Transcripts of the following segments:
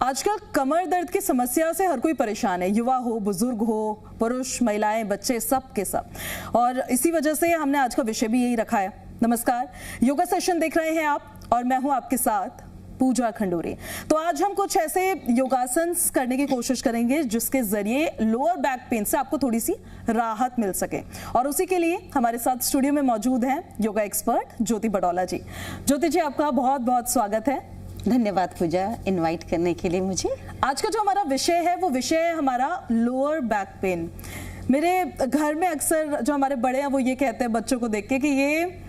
आजकल कमर दर्द की समस्या से हर कोई परेशान है, युवा हो, बुजुर्ग हो, पुरुष, महिलाएं, बच्चे, सब के सब। और इसी वजह से हमने आज का विषय भी यही रखा है। नमस्कार, योगा सेशन देख रहे हैं आप और मैं हूं आपके साथ पूजा खंडूरी। तो आज हम कुछ ऐसे योगासन करने की कोशिश करेंगे जिसके जरिए लोअर बैक पेन से आपको थोड़ी सी राहत मिल सके। और उसी के लिए हमारे साथ स्टूडियो में मौजूद हैं योगा एक्सपर्ट ज्योति बडौला जी। ज्योति जी, आपका बहुत बहुत स्वागत है। धन्यवाद पूजा, इनवाइट करने के लिए मुझे। आज का जो हमारा विषय है वो विषय है हमारा लोअर बैक पेन। मेरे घर में अक्सर जो हमारे बड़े हैं वो ये कहते हैं बच्चों को देख के कि ये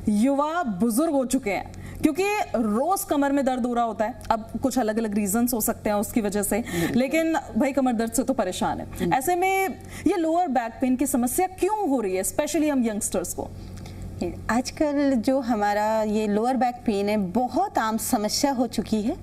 युवा बुजुर्ग हो चुके हैं, क्योंकि रोज कमर में दर्द हो रहा होता है। अब कुछ अलग अलग रीजंस हो सकते हैं उसकी वजह से, लेकिन भाई कमर दर्द से तो परेशान है। ऐसे में ये लोअर बैक पेन की समस्या क्यों हो रही है, स्पेशली हम यंगस्टर्स को? आजकल जो हमारा ये लोअर बैक पेन है बहुत आम समस्या हो चुकी है।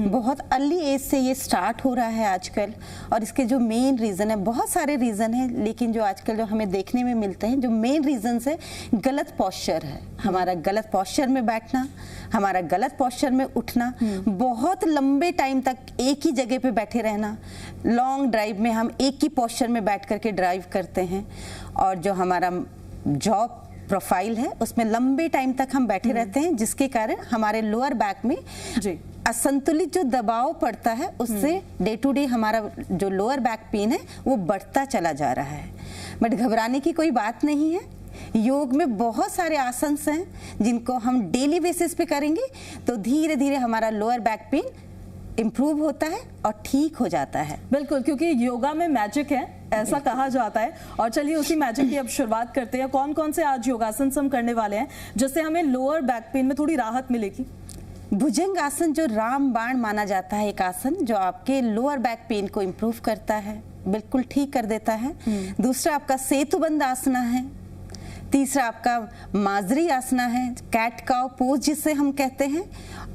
बहुत अर्ली एज से ये स्टार्ट हो रहा है आजकल। और इसके जो मेन रीज़न है, बहुत सारे रीज़न हैं, लेकिन जो आजकल जो हमें देखने में मिलते हैं, जो मेन रीज़न है गलत पोस्चर है। हमारा गलत पोस्चर में बैठना, हमारा गलत पोस्चर में उठना, बहुत लंबे टाइम तक एक ही जगह पे बैठे रहना। लॉन्ग ड्राइव में हम एक ही पोस्चर में बैठ करके ड्राइव करते हैं, और जो हमारा जॉब प्रोफाइल है उसमें लंबे टाइम तक हम बैठे रहते हैं, जिसके कारण हमारे लोअर बैक में असंतुलित जो दबाव पड़ता है उससे डे टू डे हमारा जो लोअर बैक पेन है वो बढ़ता चला जा रहा है। बट घबराने की कोई बात नहीं है। योग में बहुत सारे आसन हैं जिनको हम डेली बेसिस पे करेंगे तो धीरे धीरे हमारा लोअर बैक पेन इम्प्रूव होता है और ठीक हो जाता है। बिल्कुल, क्योंकि योगा में मैजिक है, ऐसा कहा जाता है। और चलिए उसी मैजिक की अब शुरुआत करते हैं। कौन कौन से आज योगासन हम करने वाले हैं जिससे हमें लोअर बैक पेन में थोड़ी राहत मिलेगी? भुजंग आसन जो रामबाण माना जाता है, एक आसन जो आपके लोअर बैक पेन को इम्प्रूव करता है, बिल्कुल ठीक कर देता है। दूसरा आपका सेतुबंद आसना है। तीसरा आपका माजरी आसना है, कैट काउ पोज जिसे हम कहते हैं।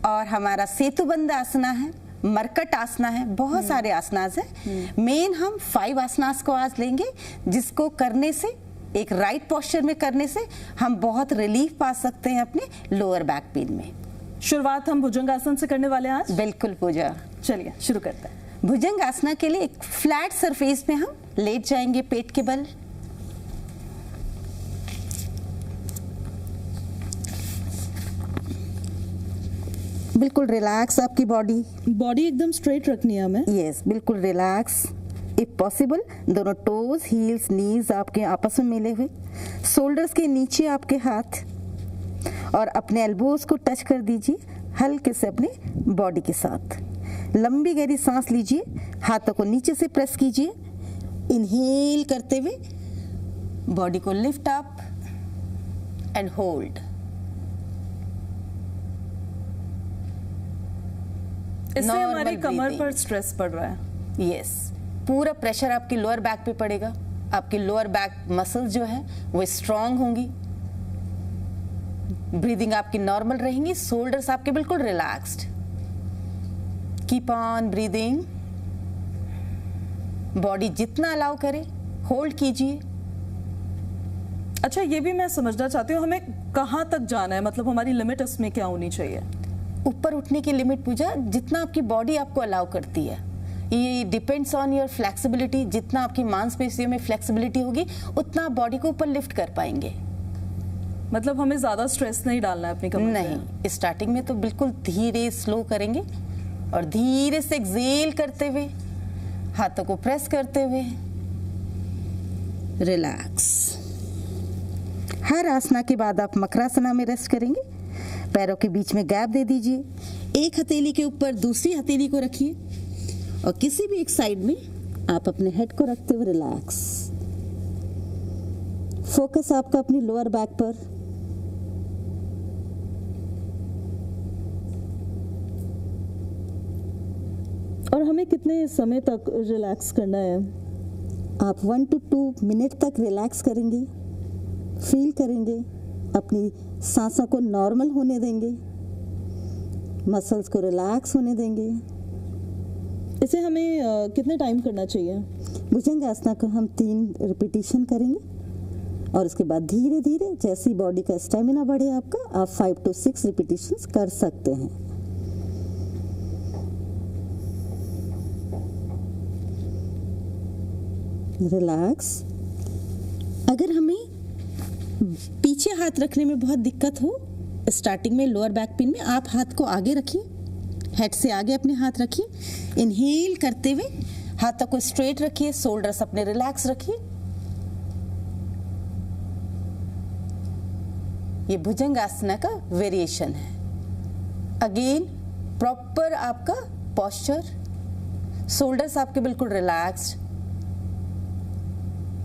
और हमारा सेतुबंद आसना है, मरकट आसना है, बहुत सारे आसनास हैं। मेन हम 5 आसनास को आज लेंगे, जिसको करने से, एक राइट पोस्चर में करने से हम बहुत रिलीफ पा सकते हैं अपने लोअर बैक पेन में। शुरुआत हम भुजंगासन से करने वाले हैं आज। बिल्कुल पूजा, चलिए शुरू करते हैं। भुजंग आसना के लिए एक फ्लैट सरफेस पे हम लेट जाएंगे, पेट के बल। बिल्कुल रिलैक्स आपकी बॉडी एकदम स्ट्रेट रखनी है हमें। यस, बिल्कुल रिलैक्स। इफ पॉसिबल दोनों टोज, हील्स, नीज आपके आपस में मिले हुए, शोल्डर्स के नीचे आपके हाथ, और अपने एल्बोज को टच कर दीजिए हल्के से अपने बॉडी के साथ। लंबी गहरी सांस लीजिए, हाथों को नीचे से प्रेस कीजिए। इनहेल करते हुए बॉडी को लिफ्ट अप एंड होल्ड। इससे हमारी कमर पर स्ट्रेस पड़ रहा है। यस, पूरा प्रेशर आपके लोअर बैक पे पड़ेगा। आपके लोअर बैक मसल्स जो है वो स्ट्रांग होंगी, ब्रीदिंग आपकी नॉर्मल रहेंगी, शोल्डर्स आपके बिल्कुल relaxed. Keep on breathing. Body जितना अलाउ करे होल्ड कीजिए। अच्छा, ये भी मैं समझना चाहती हूँ, हमें कहाँ तक जाना है, मतलब हमारी लिमिट इसमें क्या होनी चाहिए? ऊपर उठने की लिमिट पूजा जितना आपकी बॉडी आपको अलाउ करती है। ये डिपेंड्स ऑन योर फ्लेक्सिबिलिटी। जितना आपकी मांसपेशियों में फ्लेक्सिबिलिटी होगी उतना आप बॉडी को ऊपर लिफ्ट कर पाएंगे। मतलब हमें ज्यादा स्ट्रेस नहीं डालना है अपनी कमर पे? नहीं, स्टार्टिंग में तो बिल्कुल धीरे स्लो करेंगे और धीरे से एक्सेल करते हुए, हाथों को प्रेस करते हुए रिलैक्स। हर आसना के बाद आप मकरासना में रेस्ट करेंगे। पैरों के बीच में गैप दे दीजिए। एक हथेली के ऊपर दूसरी हथेली को रखिए और किसी भी एक साइड में आप अपने हेड को रखते हुए रिलैक्स। फोकस आपका अपनी लोअर बैक पर। और हमें कितने समय तक रिलैक्स करना है? आप 1 to 2 मिनट तक रिलैक्स करेंगे, फील करेंगे, अपनी सांसों को नॉर्मल होने देंगे, मसल्स को रिलैक्स होने देंगे। इसे हमें कितने टाइम करना चाहिए? भुजंग आसना को हम 3 रिपीटिशन करेंगे और उसके बाद धीरे धीरे जैसी बॉडी का स्टेमिना बढ़े आपका, आप 5 to 6 रिपीटिशंस कर सकते हैं। रिलैक्स। अगर हमें पीछे हाथ रखने में बहुत दिक्कत हो, स्टार्टिंग में लोअर बैक पेन में, आप हाथ को आगे रखिए, हेड से आगे अपने हाथ रखिए। इनहेल करते हुए हाथों को स्ट्रेट रखिए, शोल्डर्स अपने रिलैक्स रखिए। ये भुजंगासना का वेरिएशन है। अगेन प्रॉपर आपका पोस्चर, शोल्डर्स आपके बिल्कुल रिलैक्स्ड,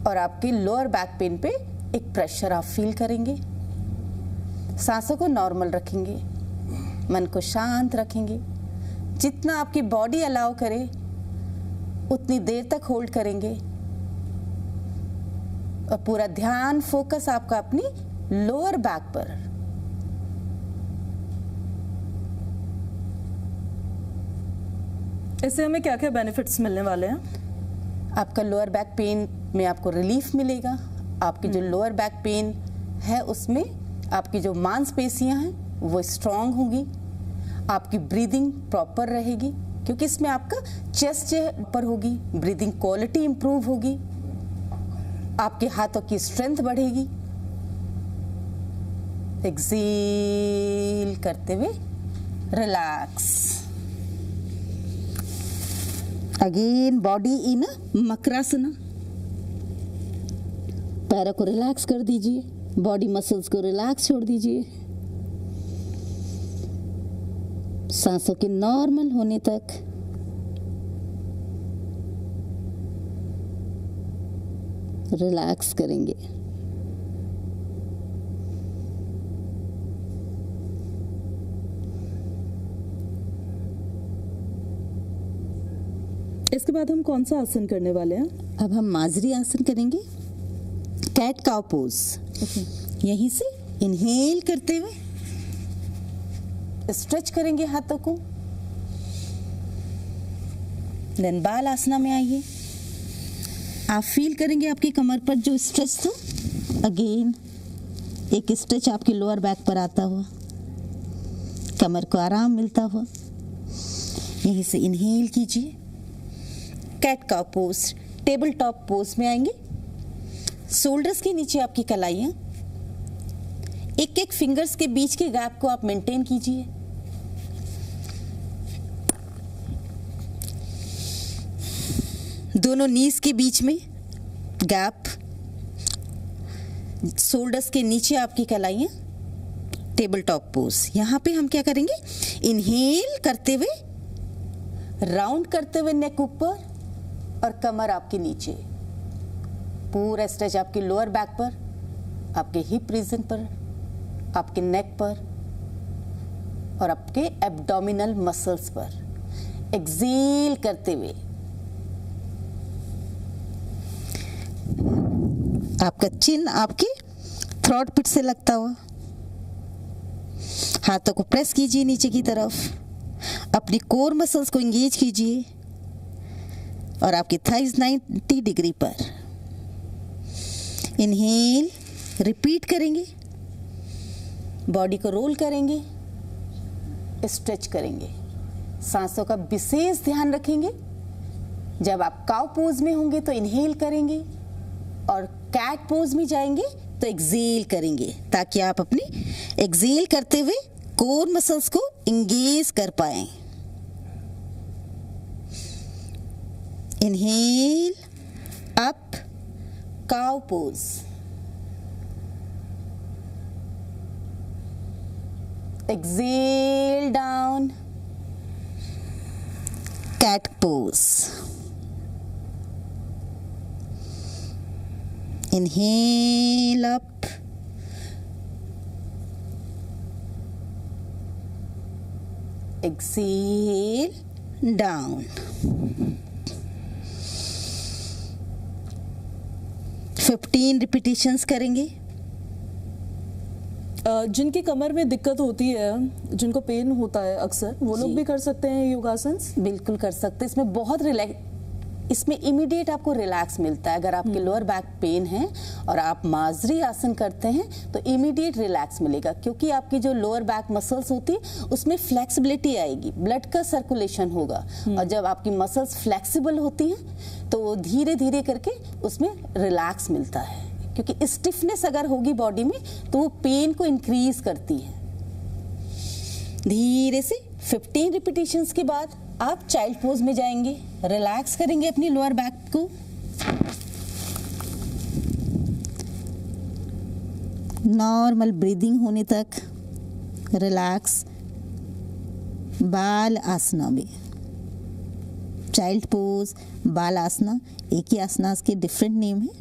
और आपके लोअर बैक पेन पे एक प्रेशर आप फील करेंगे। सांसों को नॉर्मल रखेंगे, मन को शांत रखेंगे। जितना आपकी बॉडी अलाउ करे उतनी देर तक होल्ड करेंगे, और पूरा ध्यान फोकस आपका अपनी लोअर बैक पर। इससे हमें क्या क्या बेनिफिट्स मिलने वाले हैं? आपका लोअर बैक पेन में आपको रिलीफ मिलेगा। आपकी जो लोअर बैक पेन है उसमें आपकी जो मांसपेशियां हैं वो स्ट्रांग होगी। आपकी ब्रीदिंग प्रॉपर रहेगी, क्योंकि इसमें आपका चेस्ट ऊपर होगी। ब्रीदिंग क्वालिटी इंप्रूव होगी। आपके हाथों की स्ट्रेंथ बढ़ेगी। एक्सेल करते हुए relax. Again body in Makarasana. पैरों को रिलैक्स कर दीजिए, बॉडी मसल्स को रिलैक्स छोड़ दीजिए। सांसों के नॉर्मल होने तक रिलैक्स करेंगे। इसके बाद हम कौन सा आसन करने वाले हैं? अब हम माजरी आसन करेंगे, कैट काउ पोज। यहीं से इनहेल करते हुए स्ट्रेच करेंगे हाथों को। देन बाल आसना में आइए। आप फील करेंगे आपकी कमर पर जो स्ट्रेच था, अगेन एक स्ट्रेच आपकी लोअर बैक पर आता हुआ, कमर को आराम मिलता हुआ। यहीं से इनहेल कीजिए, cat cow pose, table top pose में आएंगे। शोल्डर्स के नीचे आपकी कलाइयां, एक एक फिंगर्स के बीच के गैप को आप मेंटेन कीजिए। दोनों नीज के बीच में गैप, शोल्डर्स के नीचे आपकी कलाइयां, टेबल टॉप पोज। यहां पे हम क्या करेंगे, इनहेल करते हुए राउंड करते हुए नेक ऊपर और कमर आपके नीचे। पूरा स्ट्रेच आपकी लोअर बैक पर, आपके हिप रीजन पर, आपके नेक पर और आपके एब्डोमिनल मसल्स पर। एक्सेल करते हुए आपका चिन आपके थ्रोट पिट से लगता हुआ। हाथों को प्रेस कीजिए नीचे की तरफ, अपनी कोर मसल्स को एंगेज कीजिए और आपकी थाइज 90 डिग्री पर। इनहेल रिपीट करेंगे, बॉडी को रोल करेंगे, स्ट्रेच करेंगे। सांसों का विशेष ध्यान रखेंगे। जब आप काउ पोज में होंगे तो इनहेल करेंगे और कैट पोज में जाएंगे तो एक्सेल करेंगे, ताकि आप अपनी एक्सेल करते हुए कोर मसल्स को एंगेज कर पाएं। Inhale up, cow pose. Exhale down, cat pose. Inhale up, exhale down. 15 repetitions करेंगे। जिनकी कमर में दिक्कत होती है, जिनको पेन होता है अक्सर, वो लोग भी कर सकते हैं योगासन? बिल्कुल कर सकते हैं। इसमें बहुत इसमें इमीडिएट आपको रिलैक्स मिलता है। अगर आपके लोअर बैक पेन है और आप माजरी आसन करते हैं तो इमीडिएट रिलैक्स मिलेगा, क्योंकि आपकी जो लोअर बैक मसल्स होती है उसमें फ्लेक्सिबिलिटी आएगी, ब्लड का सर्कुलेशन होगा। और जब आपकी मसल्स फ्लेक्सिबल होती हैं तो धीरे धीरे करके उसमें रिलैक्स मिलता है, क्योंकि स्टिफनेस अगर होगी बॉडी में तो वो पेन को इंक्रीज करती है। धीरे से 15 रिपीटेशंस के बाद आप चाइल्ड पोज में जाएंगे, रिलैक्स करेंगे अपनी लोअर बैक को। नॉर्मल ब्रीदिंग होने तक रिलैक्स। बाल आसना में, चाइल्ड पोज, बाल आसना, एक ही आसना के डिफरेंट नेम है।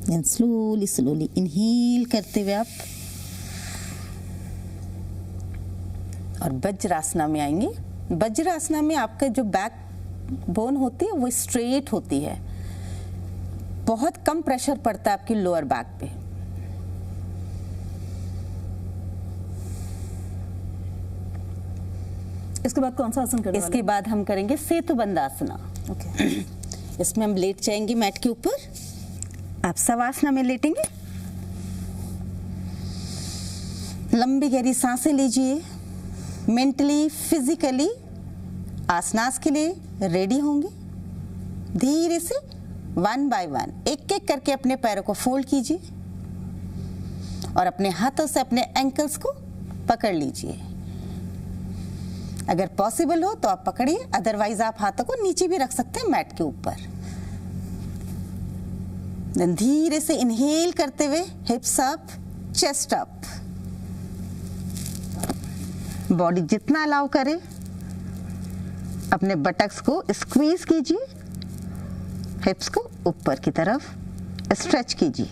एंड स्लोली स्लोली इनहेल करते हुए आप और वज्रासना में आएंगे। वज्रासना में आपका जो बैक बोन होती है वो स्ट्रेट होती है, बहुत कम प्रेशर पड़ता है आपकी लोअर बैक पे। इसके बाद कौन सा आसन करने वाले? इसके बाद हम करेंगे सेतुबंध आसना। ओके। इसमें हम लेट जाएंगे मैट के ऊपर, आप शवासना में लेटेंगे। लंबी गहरी सांसें लीजिए। मेंटली फिजिकली आसनास के लिए रेडी होंगे। धीरे से 1 बाय 1 एक एक करके अपने पैरों को फोल्ड कीजिए और अपने हाथों से अपने एंकल्स को पकड़ लीजिए। अगर पॉसिबल हो तो आप पकड़िए, अदरवाइज आप हाथों को नीचे भी रख सकते हैं मैट के ऊपर। धीरे से इनहेल करते हुए हिप्स अप, चेस्ट अप। बॉडी जितना अलाउ करे अपने बटक्स को स्क्वीज कीजिए, हिप्स को ऊपर की तरफ स्ट्रेच कीजिए।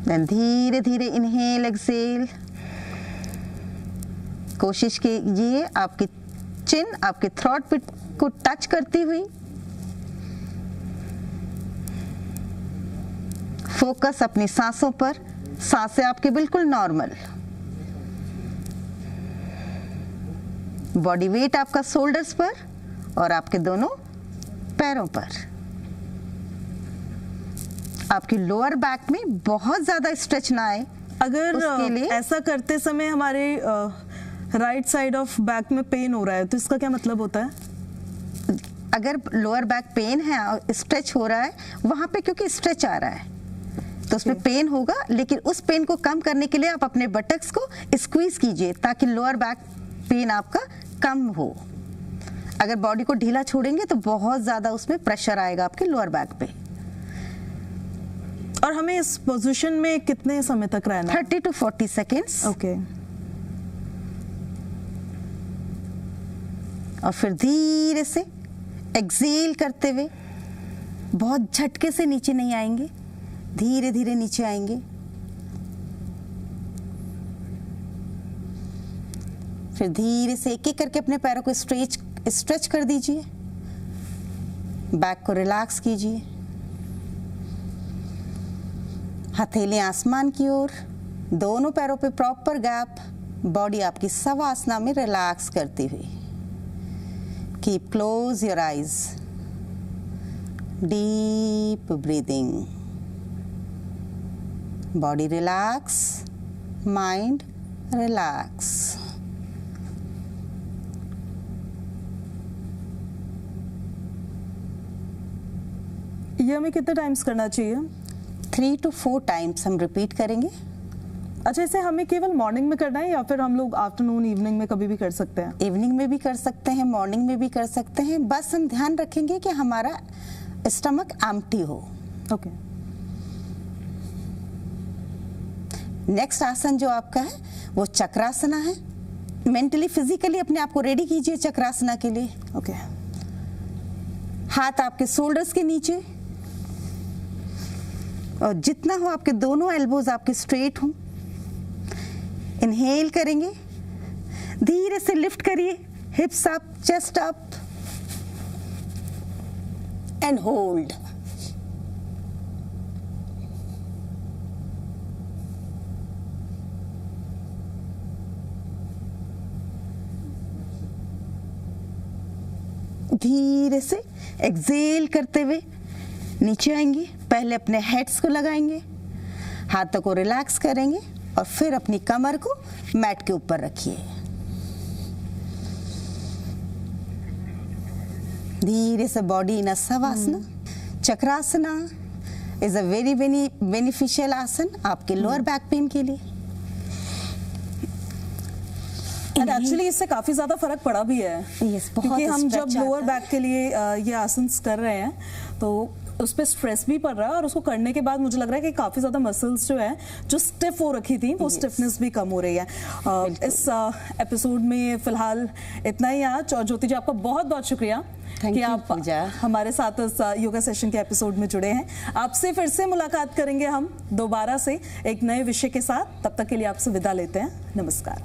देन धीरे धीरे इनहेल एक्सेल। कोशिश कीजिए आपकी चिन आपके थ्रोट पे को टच करती हुई। फोकस अपनी सांसों पर, सांसें आपके बिल्कुल नॉर्मल। बॉडी वेट आपका शोल्डर्स पर और आपके दोनों पैरों पर। आपकी लोअर बैक में बहुत ज्यादा स्ट्रेच ना आए। अगर उसके लिए ऐसा करते समय हमारे राइट साइड ऑफ बैक में पेन हो रहा है तो इसका क्या मतलब होता है? अगर लोअर बैक पेन है और स्ट्रेच हो रहा है वहां पे, क्योंकि स्ट्रेच आ रहा है तो उसमें पेन होगा, लेकिन उस पेन को कम करने के लिए आप अपने बटक्स को स्क्वीज कीजिए ताकि लोअर बैक पेन आपका कम हो। अगर बॉडी को ढीला छोड़ेंगे तो बहुत ज्यादा उसमें प्रेशर आएगा आपके लोअर बैक पे। और हमें इस पोजीशन में कितने समय तक रहना है? 30 to 40 सेकेंड्स। ओके। और फिर धीरे से एक्सेल करते हुए, बहुत झटके से नीचे नहीं आएंगे, धीरे धीरे नीचे आएंगे। फिर धीरे से एक एक करके अपने पैरों को स्ट्रेच कर दीजिए। बैक को रिलैक्स कीजिए। हथेलियां आसमान की ओर, दोनों पैरों पे प्रॉपर गैप। बॉडी आपकी शवासना में रिलैक्स करती हुई। Keep close your eyes. Deep breathing. Body relax, mind relax. ये हमें कितने टाइम्स करना चाहिए? 3 to 4 टाइम्स हम रिपीट करेंगे। अच्छा, इसे हमें केवल मॉर्निंग में करना है या फिर हम लोग आफ्टरनून इवनिंग में कभी भी कर सकते हैं? इवनिंग में भी कर सकते हैं, मॉर्निंग में भी कर सकते हैं। बस हम ध्यान रखेंगे कि हमारा स्टमक एम्प्टी हो। ओके। नेक्स्ट आसन जो आपका है वो चक्रासना है। मेंटली फिजिकली अपने आप को रेडी कीजिए चक्रासना के लिए। ओके। हाथ आपके शोल्डर्स के नीचे और जितना हो आपके दोनों एल्बोज आपके स्ट्रेट हों। इनहेल करेंगे, धीरे से लिफ्ट करिए, हिप्स up, chest up and hold. धीरे से एक्सेल करते हुए नीचे आएंगे। पहले अपने हेड्स को लगाएंगे, हाथों को रिलैक्स करेंगे और फिर अपनी कमर को मैट के ऊपर रखिए। धीरे से body in शवासना। Chakrasana is a very beneficial आसन आपके लोअर बैक पेन के लिए। एंड एक्चुअली इससे काफी ज्यादा फर्क पड़ा भी है। क्योंकि हम जब लोअर बैक के लिए ये आसन कर रहे हैं तो उस पर स्ट्रेस भी पड़ रहा है और उसको करने के बाद मुझे लग रहा है कि काफी ज्यादा मसल्स जो है जो स्टिफ हो रखी थी वो स्टिफनेस भी कम हो रही है। इस एपिसोड में फिलहाल इतना ही आज। और ज्योति जी आपका बहुत बहुत शुक्रिया कि आप हमारे साथ इस योगा सेशन के एपिसोड में जुड़े हैं। आपसे फिर से मुलाकात करेंगे हम दोबारा से एक नए विषय के साथ। तब तक के लिए आपसे विदा लेते हैं। नमस्कार।